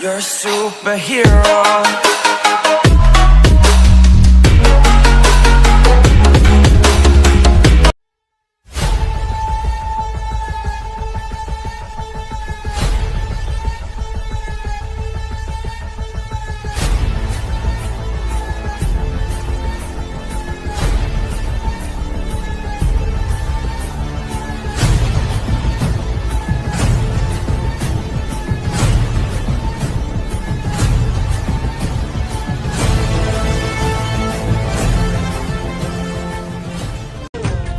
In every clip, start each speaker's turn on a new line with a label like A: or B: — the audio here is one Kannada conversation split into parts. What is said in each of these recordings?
A: You're a superhero.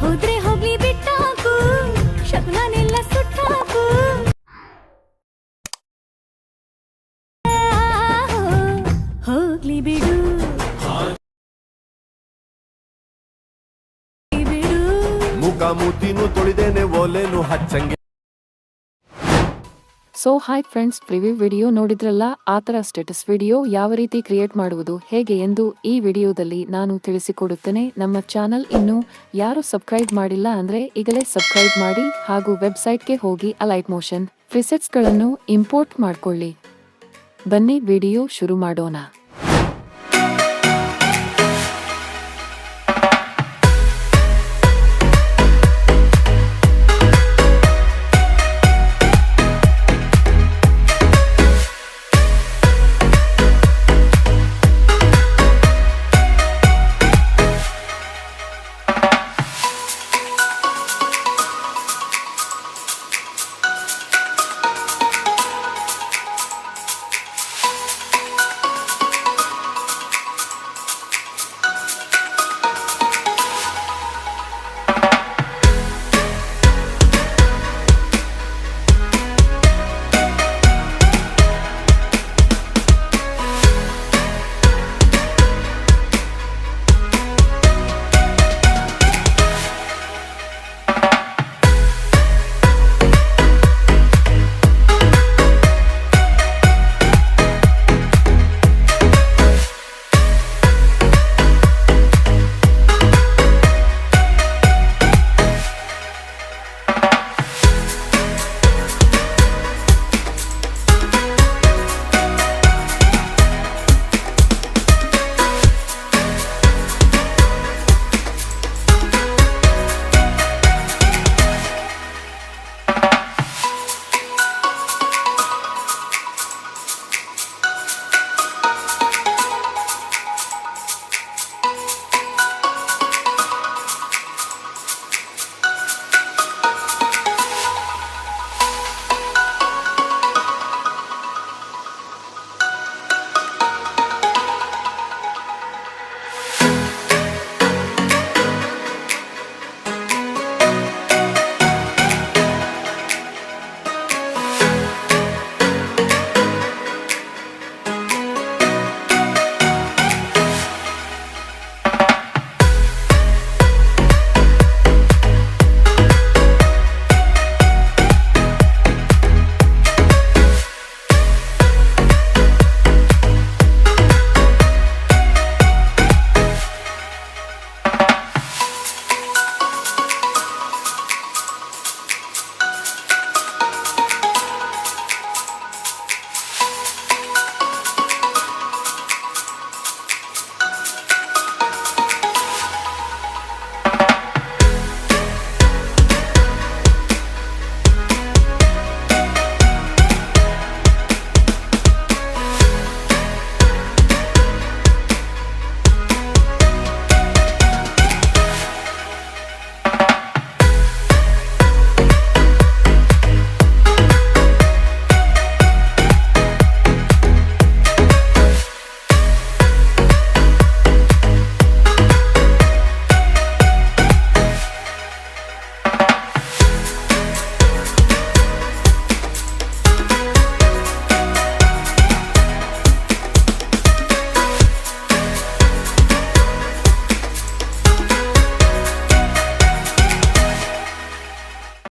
B: ಹೋದ್ರೆ ಹೋಗ್ಲಿ ಬಿಟ್ಟಾಕು ಶಕುನನೆಲ್ಲ ಸುಟ್ಟಾಕು ಹೋಗ್ಲಿ ಬಿಡು
C: ಮುಖ ಮೂತಿನೂ ತೊಳಿದೇನೆ ಓಲೇನು ಹಚ್ಚಂಗೆ.
D: So hi friends, preview video ನೋಡಿದ್ರಲ್ಲ. ಆ ಥರ ಸ್ಟೇಟಸ್ ವಿಡಿಯೋ ಯಾವ ರೀತಿ ಕ್ರಿಯೇಟ್ ಮಾಡುವುದು ಹೇಗೆ ಎಂದು ಈ ವಿಡಿಯೋದಲ್ಲಿ ನಾನು ತಿಳಿಸಿಕೊಡುತ್ತೇನೆ. ನಮ್ಮ ಚಾನಲ್ ಇನ್ನೂ ಯಾರು ಸಬ್ಸ್ಕ್ರೈಬ್ ಮಾಡಿಲ್ಲ ಅಂದರೆ ಈಗಲೇ ಸಬ್ಸ್ಕ್ರೈಬ್ ಮಾಡಿ ಹಾಗೂ ವೆಬ್ಸೈಟ್ಗೆ ಹೋಗಿ ಅಲೈಟ್ಮೋಷನ್ ಪ್ರಿಸೆಟ್ಸ್ಗಳನ್ನು ಇಂಪೋರ್ಟ್ ಮಾಡಿಕೊಳ್ಳಿ. ಬನ್ನಿ ವಿಡಿಯೋ ಶುರು ಮಾಡೋಣ.